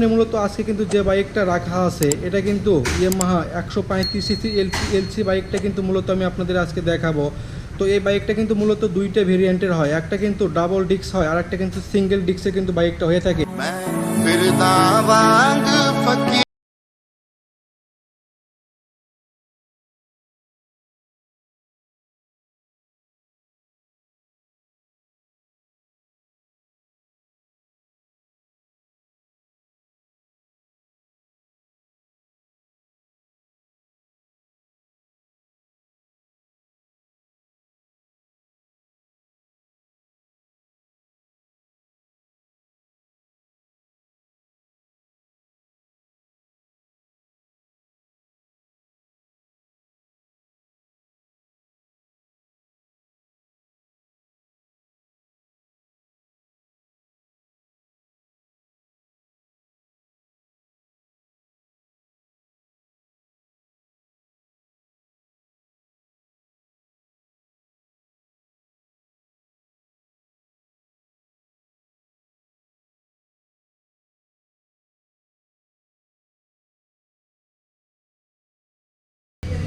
সামনে মূলত আজকে কিন্তু যে বাইকটা রাখা আছে এটা কিন্তু ইয়ামাহা 135 সিসি এলসি বাইকটা কিন্তু মূলত আমি আপনাদের আজকে দেখাবো। তো এই বাইকটা কিন্তু মূলত দুইটা ভেরিয়েন্টের হয়, একটা কিন্তু ডাবল ডিস্ক হয় আর একটা কিন্তু সিঙ্গেল ডিস্কে কিন্তু বাইকটা হয়ে থাকে।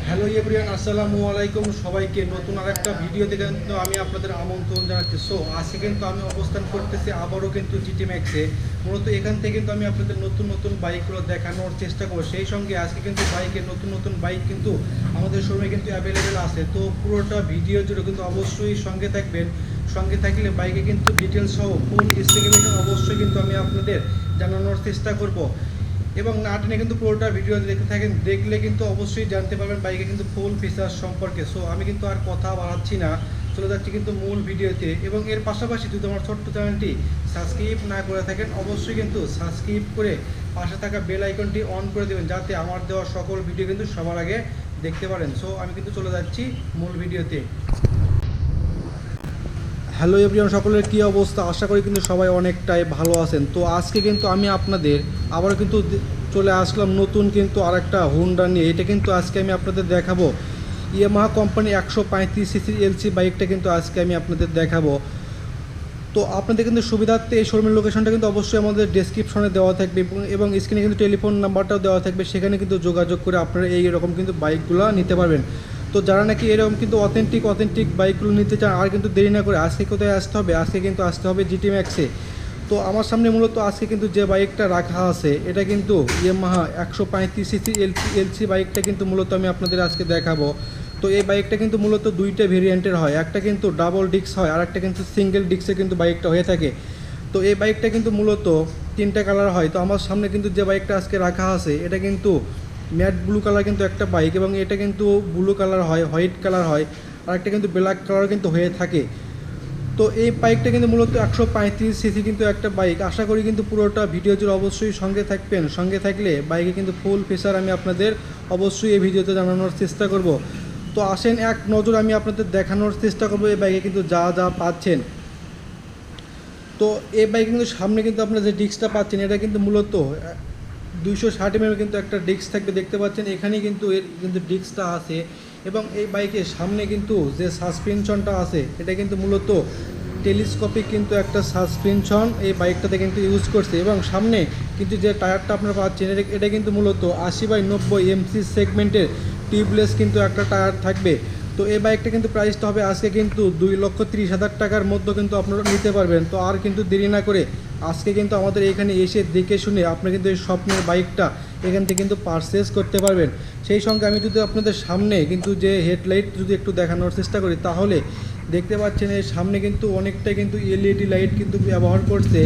হ্যালো এভরিওয়ান, আসসালামু আলাইকুম। সবাইকে নতুন আর একটা ভিডিওতে কিন্তু আমি আপনাদের আমন্ত্রণ জানাচ্ছি। সো আজকে কিন্তু আমি অবস্থান করতেছি আবারও কিন্তু জিটি ম্যাক্সে। মূলত এখান থেকে কিন্তু আমি আপনাদের নতুন নতুন বাইকগুলো দেখানোর চেষ্টা করব। সেই সঙ্গে আজকে কিন্তু বাইকের নতুন নতুন বাইক কিন্তু আমাদের শোরুমে কিন্তু অ্যাভেলেবেল আছে। তো পুরোটা ভিডিও জুড়ে কিন্তু অবশ্যই সঙ্গে থাকবেন। সঙ্গে থাকলে বাইকে কিন্তু ডিটেলস সহ ফুল স্পেসিফিকেশন অবশ্যই কিন্তু আমি আপনাদের জানানোর চেষ্টা করব। এবং না টেনে কিন্তু পুরোটা ভিডিও দেখতে থাকেন, দেখলে কিন্তু অবশ্যই জানতে পারবেন বাইকে কিন্তু ফুল ফিচার সম্পর্কে। সো আমি কিন্তু আর কথা বাড়াচ্ছি না, চলে যাচ্ছি কিন্তু মূল ভিডিওতে। এবং এর পাশাপাশি যদি আমার ছোট্ট চ্যানেলটি সাবস্ক্রাইব না করে থাকেন অবশ্যই কিন্তু সাবস্ক্রাইব করে পাশে থাকা বেল আইকনটি অন করে দেবেন, যাতে আমার দেওয়া সকল ভিডিও কিন্তু সবার আগে দেখতে পারেন। সো আমি কিন্তু চলে যাচ্ছি মূল ভিডিওতে। হ্যালো এভরিওয়ান, সকলের কী অবস্থা? আশা করি কিন্তু সবাই অনেকটাই ভালো আছেন। তো আজকে কিন্তু আমি আপনাদের আবারও কিন্তু চলে আসলাম নতুন কিন্তু আরেকটা হোন্ডা নিয়ে। এটা কিন্তু আজকে আমি আপনাদের দেখাবো ইয়ামাহা কোম্পানি 135 সিসি এলসি বাইকটা কিন্তু আজকে আমি আপনাদের দেখাবো। তো আপনাদের কিন্তু সুবিধার্থে এই শোরুমের লোকেশনটা কিন্তু অবশ্যই আমাদের ডেসক্রিপশনে দেওয়া থাকবে এবং স্ক্রিনে কিন্তু টেলিফোন নাম্বারটাও দেওয়া থাকবে, সেখানে কিন্তু যোগাযোগ করে আপনারা এই রকম কিন্তু বাইকগুলো নিতে পারবেন। তো যারা নাকি এরকম কিন্তু অথেন্টিক বাইকগুলো নিতে চান আর কিন্তু দেরি না করে আজকে কোথায় আসতে হবে, আজকে কিন্তু আসতে হবে জিটি ম্যাক্সে। তো আমার সামনে মূলত আজকে কিন্তু যে বাইকটা রাখা আছে এটা কিন্তু ইয়ামাহা 135 সিসি এলসি বাইকটা কিন্তু মূলত আমি আপনাদের আজকে দেখাবো। তো এই বাইকটা কিন্তু মূলত দুইটা ভেরিয়েন্টের হয়, একটা কিন্তু ডাবল ডিস্ক হয় আর একটা কিন্তু সিঙ্গেল ডিস্কে কিন্তু বাইকটা হয়ে থাকে। তো এই বাইকটা কিন্তু মূলত তিনটা কালার হয়। তো আমার সামনে কিন্তু যে বাইকটা আজকে রাখা আছে এটা কিন্তু ম্যাট ব্লু কালার কিন্তু একটা বাইক, এবং এটা কিন্তু ব্লু কালার হয়, হোয়াইট কালার হয়, আর একটা কিন্তু ব্ল্যাক কালার কিন্তু হয়ে থাকে। তো এই বাইকটা কিন্তু মূলত 135 সিসি কিন্তু একটা বাইক। আশা করি কিন্তু পুরোটা ভিডিও জুড়ে অবশ্যই সঙ্গে থাকবেন। সঙ্গে থাকলে বাইকে কিন্তু ফুল ফিচার আমি আপনাদের অবশ্যই এই ভিডিওতে জানানোর চেষ্টা করব। তো আসেন এক নজর আমি আপনাদের দেখানোর চেষ্টা করব এই বাইকে কিন্তু যা যা পাচ্ছেন। তো এই বাইকে কিন্তু সামনে কিন্তু আপনারা যে ডিস্কটা পাচ্ছেন এটা কিন্তু মূলত 260 mm কিন্তু একটা ডিস্ক থাকবে, দেখতে পাচ্ছেন এখানেই কিন্তু এর কিন্তু ডিস্কটা আছে। এবং এই বাইকের সামনে কিন্তু যে সাসপেনশনটা আছে এটা কিন্তু মূলত টেলিস্কোপিক কিন্তু একটা সাসপেনশন এই বাইকটাতে কিন্তু ইউজ করছে। এবং সামনে কিন্তু যে টায়ারটা আপনারা পাচ্ছেন এটা কিন্তু মূলত 80/90 এমসি সেগমেন্টের টিউবলেস কিন্তু একটা টায়ার থাকবে। তো এই বাইকটা কিন্তু প্রাইসটা হবে আজকে কিন্তু 2,30,000 টাকার মধ্যে কিন্তু আপনারা নিতে পারবেন। তো আর কিন্তু দেরি না করে আজকে কিন্তু আমাদের এখানে এসে দেখে শুনে আপনি কিন্তু এই স্বপ্নের বাইকটা এখান থেকে কিন্তু পারচেস করতে পারবেন। সেই সঙ্গে আমি যদি আপনাদের সামনে কিন্তু যে হেডলাইট যদি একটু দেখানোর চেষ্টা করি, তাহলে দেখতে পাচ্ছেন এর সামনে কিন্তু অনেকটাই কিন্তু এলইডি লাইট কিন্তু ব্যবহার করছে।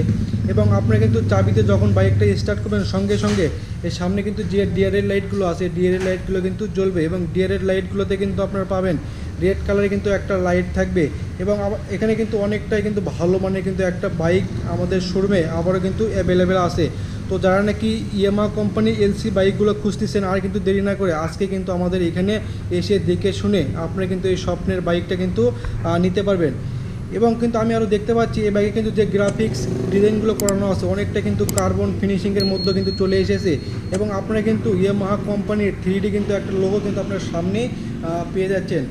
এবং আপনারা কিন্তু চাবিতে যখন বাইকটা স্টার্ট করবেন সঙ্গে সঙ্গে এর সামনে কিন্তু যে ডিআরএল লাইটগুলো আছে ডিআরএল লাইটগুলো কিন্তু জ্বলবে, এবং ডিআরএল লাইটগুলোতে কিন্তু আপনারা পাবেন রেড কালারে কিন্তু একটা লাইট থাকবে। এবং এখানে কিন্তু অনেকটাই কিন্তু ভালো মানের কিন্তু একটা বাইক আমাদের শোরুমে আবারও কিন্তু অ্যাভেলেবেল আছে। তো যারা নাকি ইয়ামাহা কোম্পানি এলসি বাইকগুলো খুঁজতেছেন আর কিন্তু দেরি না করে আজকে কিন্তু আমাদের এখানে এসে দেখে শুনে আপনারা কিন্তু এই স্বপ্নের বাইকটা কিন্তু নিতে পারবেন। এবং কিন্তু আমি আরও দেখতে পাচ্ছি এই বাইকে কিন্তু যে গ্রাফিক্স ডিজাইনগুলো করানো আছে অনেকটা কিন্তু কার্বন ফিনিশিংয়ের মধ্যে কিন্তু চলে এসেছে। এবং আপনারা কিন্তু ইয়ামাহা কোম্পানির 3D কিন্তু একটা লোগো কিন্তু আপনার সামনেই পেয়ে যাচ্ছেন।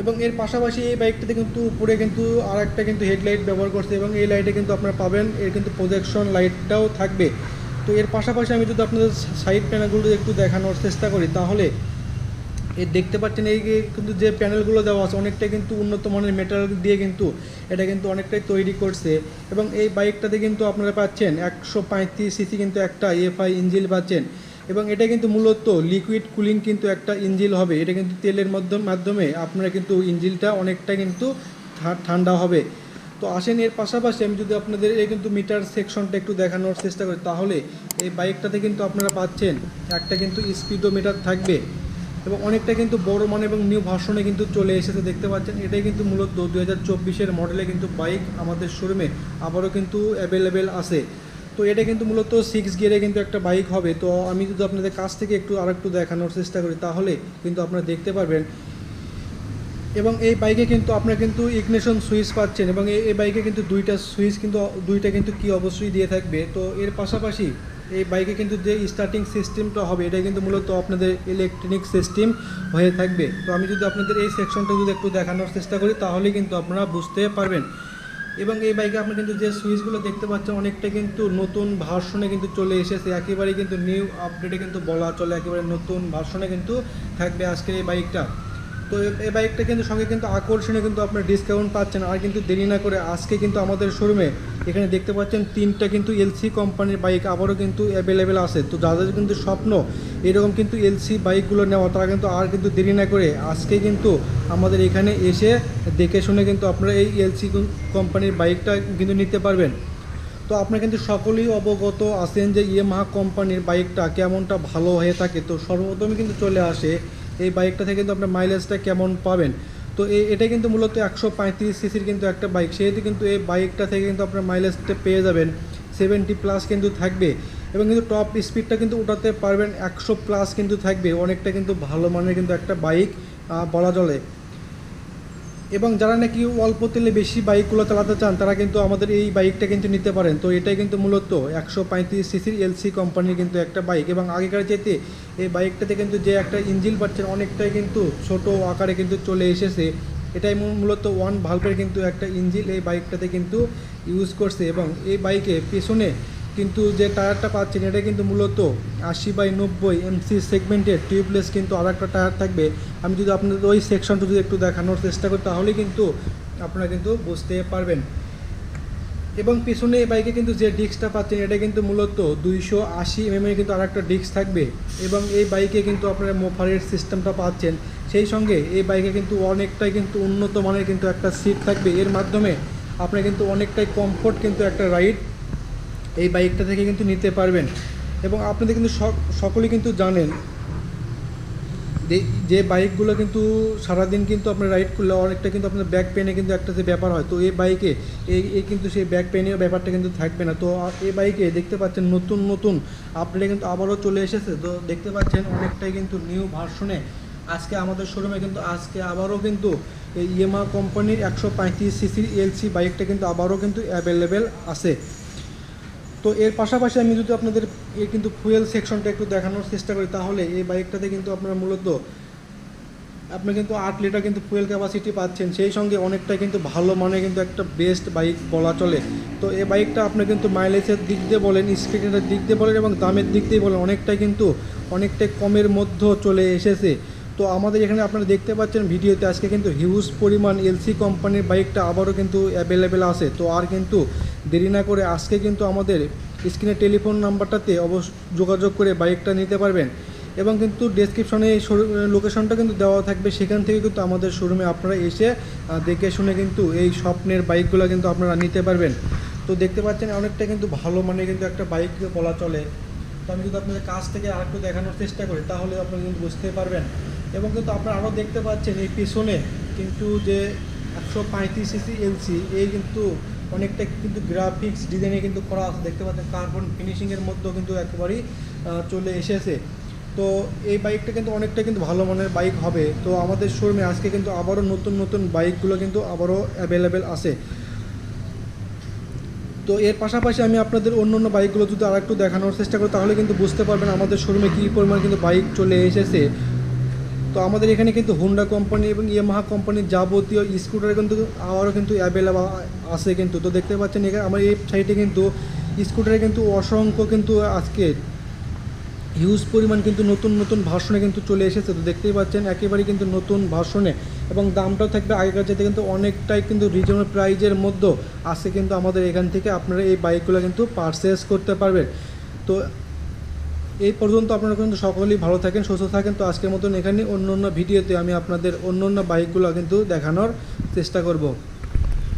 এবং এর পাশাপাশি এই বাইকটাতে কিন্তু উপরে কিন্তু আর একটা কিন্তু হেডলাইট ব্যবহার করছে, এবং এই লাইটে কিন্তু আপনারা পাবেন এর কিন্তু প্রজেকশন লাইটটাও থাকবে। তো এর পাশাপাশি আমি যদি আপনাদের সাইড প্যানেলগুলো একটু দেখানোর চেষ্টা করি, তাহলে দেখতে পাচ্ছেন এই যে কিন্তু যে প্যানেলগুলো দেওয়া আছে অনেকটাই কিন্তু উন্নত মানের মেটাল দিয়ে কিন্তু এটা কিন্তু অনেকটাই তৈরি করছে। এবং এই বাইকটাতে কিন্তু আপনারা পাচ্ছেন 135 সিসি কিন্তু একটা এফআই ইঞ্জিন পাচ্ছেন। এবং এটা কিন্তু মূলত লিকুইড কুলিং কিন্তু একটা ইঞ্জিন হবে, এটা কিন্তু তেলের মাধ্যমে আপনারা কিন্তু ইঞ্জিনটা অনেকটা কিন্তু ঠান্ডা হবে। তো আসেন এর পাশাপাশি আমি যদি আপনাদের এই কিন্তু মিটার সেকশনটা একটু দেখানোর চেষ্টা করি, তাহলে এই বাইকটাতে কিন্তু আপনারা পাচ্ছেন একটা কিন্তু স্পিডোমিটার থাকবে এবং অনেকটা কিন্তু বড় মানে এবং নিউ ভার্সনে কিন্তু চলে এসেছে। দেখতে পাচ্ছেন এটাই কিন্তু মূলত 2024-এর মডেলে কিন্তু বাইক আমাদের শোরুমে আবারও কিন্তু অ্যাভেলেবেল আছে। তো এটা কিন্তু মূলত 6 গিয়ারে কিন্তু একটা বাইক হবে। তো আমি যদি আপনাদের কাছ থেকে আরেকটু দেখানোর চেষ্টা করি, তাহলে কিন্তু আপনারা দেখতে পারবেন। এবং এই বাইকে কিন্তু আপনারা কিন্তু ইগনিশন সুইচ পাচ্ছেন এবং এই বাইকে কিন্তু দুইটা কিন্তু কি অবশ্যই দিয়ে থাকবে। তো এর পাশাপাশি এই বাইকে কিন্তু যে স্টার্টিং সিস্টেমটা হবে এটা কিন্তু মূলত আপনাদের ইলেকট্রনিক সিস্টেম হয়ে থাকবে। তো আমি যদি আপনাদের এই সেকশনটা যদি একটু দেখানোর চেষ্টা করি, তাহলে কিন্তু আপনারা বুঝতে পারবেন। এবং এই বাইকে আপনি কিন্তু যে সুইচগুলো দেখতে পাচ্ছেন অনেকটা কিন্তু নতুন ভার্সনে কিন্তু চলে এসেছে, একেবারেই কিন্তু নিউ আপডেটে কিন্তু বলা চলে, একেবারে নতুন ভার্সনে কিন্তু থাকবে আজকের এই বাইকটা। তো এই বাইকটা কিন্তু সঙ্গে কিন্তু আকর্ষণীয় কিন্তু আপনার ডিসকাউন্ট পাচ্ছেন। আর কিন্তু দেরি না করে আজকে কিন্তু আমাদের শোরুমে এখানে দেখতে পাচ্ছেন 3টা কিন্তু এলসি কোম্পানির বাইক আবারও কিন্তু অ্যাভেলেবেল আছে। তো যাদের কিন্তু স্বপ্ন এরকম কিন্তু এলসি বাইকগুলো নেওয়া, তারা কিন্তু আর কিন্তু দেরি না করে আজকে কিন্তু আমাদের এখানে এসে দেখে শুনে কিন্তু আপনারা এই এলসি কোম্পানির বাইকটা কিন্তু নিতে পারবেন। তো আপনারা কিন্তু সকলেই অবগত আছেন যে ইয়ামাহা কোম্পানির বাইকটা কেমনটা ভালো হয়ে থাকে। তো সর্বপ্রথমে কিন্তু চলে আসে এই বাইকটা থেকে কিন্তু আপনার মাইলেজটা কেমন পাবেন। তো এটা কিন্তু মূলত 135 সিসির কিন্তু একটা বাইক, সেহেতু কিন্তু এই বাইকটা থেকে কিন্তু আপনার মাইলেজটা পেয়ে যাবেন 70+ কিন্তু থাকবে। এবং কিন্তু টপ স্পিডটা কিন্তু উঠাতে পারবেন 100+ কিন্তু থাকবে, অনেকটা কিন্তু ভালো মানের কিন্তু একটা বাইক বলা চলে। এবং যারা নাকি অল্প তেলে বেশি বাইকগুলো চালাতে চান তারা কিন্তু আমাদের এই বাইকটা কিন্তু নিতে পারেন। তো এটাই কিন্তু মূলত 135 সিসির এলসি কোম্পানির কিন্তু একটা বাইক। এবং আগেকার যেতে এই বাইকটাতে কিন্তু যে একটা ইঞ্জিন পাচ্ছেন অনেকটাই কিন্তু ছোট আকারে কিন্তু চলে এসেছে। এটাই মূলত 1 ভালভের কিন্তু একটা ইঞ্জিন এই বাইকটাতে কিন্তু ইউজ করছে। এবং এই বাইকে পেছনে কিন্তু যে টায়ারটা পাচ্ছেন এটা কিন্তু মূলত 80/90 এমসি সেগমেন্টের টিউবলেস কিন্তু আর একটা টায়ার থাকবে। আমি যদি আপনাদের ওই সেকশনটা যদি একটু দেখানোর চেষ্টা করি, তাহলে কিন্তু আপনারা কিন্তু বুঝতে পারবেন। এবং পিছনে এই বাইকে কিন্তু যে ডিস্কটা পাচ্ছেন এটা কিন্তু মূলত 280 mm কিন্তু আর একটা ডিস্ক থাকবে। এবং এই বাইকে কিন্তু আপনারা মোফারের সিস্টেমটা পাচ্ছেন, সেই সঙ্গে এই বাইকে কিন্তু অনেকটাই কিন্তু উন্নত মানের কিন্তু একটা সিট থাকবে। এর মাধ্যমে আপনারা কিন্তু অনেকটাই কমফোর্ট কিন্তু একটা রাইড এই বাইকটা থেকে কিন্তু নিতে পারবেন। এবং আপনাদের কিন্তু সকলেই কিন্তু জানেন যে বাইকগুলো কিন্তু সারাদিন কিন্তু আপনার রাইড করলে অনেকটা কিন্তু আপনার ব্যাক পেনে কিন্তু একটা যে ব্যাপার হয়, তো এই বাইকে এই কিন্তু সেই ব্যাক পেনের ব্যাপারটা কিন্তু থাকবে না। তো এই বাইকে দেখতে পাচ্ছেন নতুন আপডেটে কিন্তু আবারও চলে এসেছে। তো দেখতে পাচ্ছেন অনেকটাই কিন্তু নিউ ভার্সনে আজকে আমাদের শোরুমে কিন্তু আজকে আবারও কিন্তু এই ইয়ামাহা কোম্পানির 135 সিসির এলসি বাইকটা কিন্তু আবারও কিন্তু অ্যাভেলেবেল আছে। তো এর পাশাপাশি আমি যদি আপনাদের এই কিন্তু ফুয়েল সেকশনটা একটু দেখানোর চেষ্টা করি, তাহলে এই বাইকটাতে কিন্তু আপনারা মূলত আপনি কিন্তু 8 লিটার কিন্তু ফুয়েল ক্যাপাসিটি পাচ্ছেন, সেই সঙ্গে অনেকটা কিন্তু ভালো মানে কিন্তু একটা বেস্ট বাইক বলা চলে। তো এই বাইকটা আপনি কিন্তু মাইলেজের দিক দিয়ে বলেন, স্পিডের দিক দিয়ে বলেন এবং দামের দিক দিয়ে বলেন অনেকটাই কমের মধ্যে চলে এসেছে। তো আমাদের এখানে আপনারা দেখতে পাচ্ছেন ভিডিওতে আজকে কিন্তু হিউজ পরিমাণ এলসি কোম্পানির বাইকটা আবারও কিন্তু অ্যাভেলেবেল আছে। তো আর কিন্তু দেরি না করে আজকে কিন্তু আমাদের স্ক্রিনে টেলিফোন নাম্বারটাতে যোগাযোগ করে বাইকটা নিতে পারবেন। এবং কিন্তু ডেসক্রিপশনে এই লোকেশনটা কিন্তু দেওয়া থাকবে, সেখান থেকে কিন্তু আমাদের শোরুমে আপনারা এসে দেখে শুনে কিন্তু এই স্বপ্নের বাইকগুলো কিন্তু আপনারা নিতে পারবেন। তো দেখতে পাচ্ছেন অনেকটা কিন্তু ভালো মানে কিন্তু একটা বাইক বলা চলে। তো আমি যদি আপনাদের কাছ থেকে আরেকটু দেখানোর চেষ্টা করি, তাহলে আপনারা কিন্তু বুঝতে পারবেন। এবং কিন্তু আপনারা আরও দেখতে পাচ্ছেন এই পিছনে কিন্তু যে 135 সিসি এলসি এই কিন্তু অনেকটা কিন্তু গ্রাফিক্স ডিজাইনে কিন্তু করা আছে, দেখতে পাচ্ছেন কার্বন ফিনিশিংয়ের মধ্যেও কিন্তু একেবারেই চলে এসেছে। তো এই বাইকটা কিন্তু অনেকটা কিন্তু ভালো মানের বাইক হবে। তো আমাদের শোরুমে আজকে কিন্তু আবারও নতুন বাইকগুলো কিন্তু আবারও অ্যাভেলেবেল আছে। তো এর পাশাপাশি আমি আপনাদের অন্য বাইকগুলো যদি আরেকটু দেখানোর চেষ্টা করি, তাহলে কিন্তু বুঝতে পারবেন আমাদের শোরুমে কী পরিমাণ কিন্তু বাইক চলে এসেছে। তো আমাদের এখানে কিন্তু হোন্ডা কোম্পানি এবং ইয়ামাহা কোম্পানির যাবতীয় স্কুটার কিন্তু আবারও কিন্তু অ্যাভেলেবল আছে কিন্তু। তো দেখতে পাচ্ছেন এখানে আমার এই সাইডে কিন্তু স্কুটারে কিন্তু অসংখ্য কিন্তু আজকে হিউজ পরিমাণ কিন্তু নতুন নতুন ভার্সনে কিন্তু চলে এসেছে। তো দেখতেই পাচ্ছেন একেবারেই কিন্তু নতুন ভার্সনে, এবং দামটাও থাকবে আগেকার চাইতে কিন্তু অনেকটাই কিন্তু রিজনেবল প্রাইজের মধ্যে আছে কিন্তু আমাদের এখান থেকে আপনারা এই বাইকগুলো কিন্তু পারচেস করতে পারবেন। তো এই পর্যন্ত আপনারা কিন্তু সকলেই ভালো থাকেন, সুস্থ থাকেন। তো আজকের মতন এখানে অন্য অন্য ভিডিওতে আমি আপনাদের অন্য অন্য বাইকগুলো কিন্তু দেখানোর চেষ্টা করব।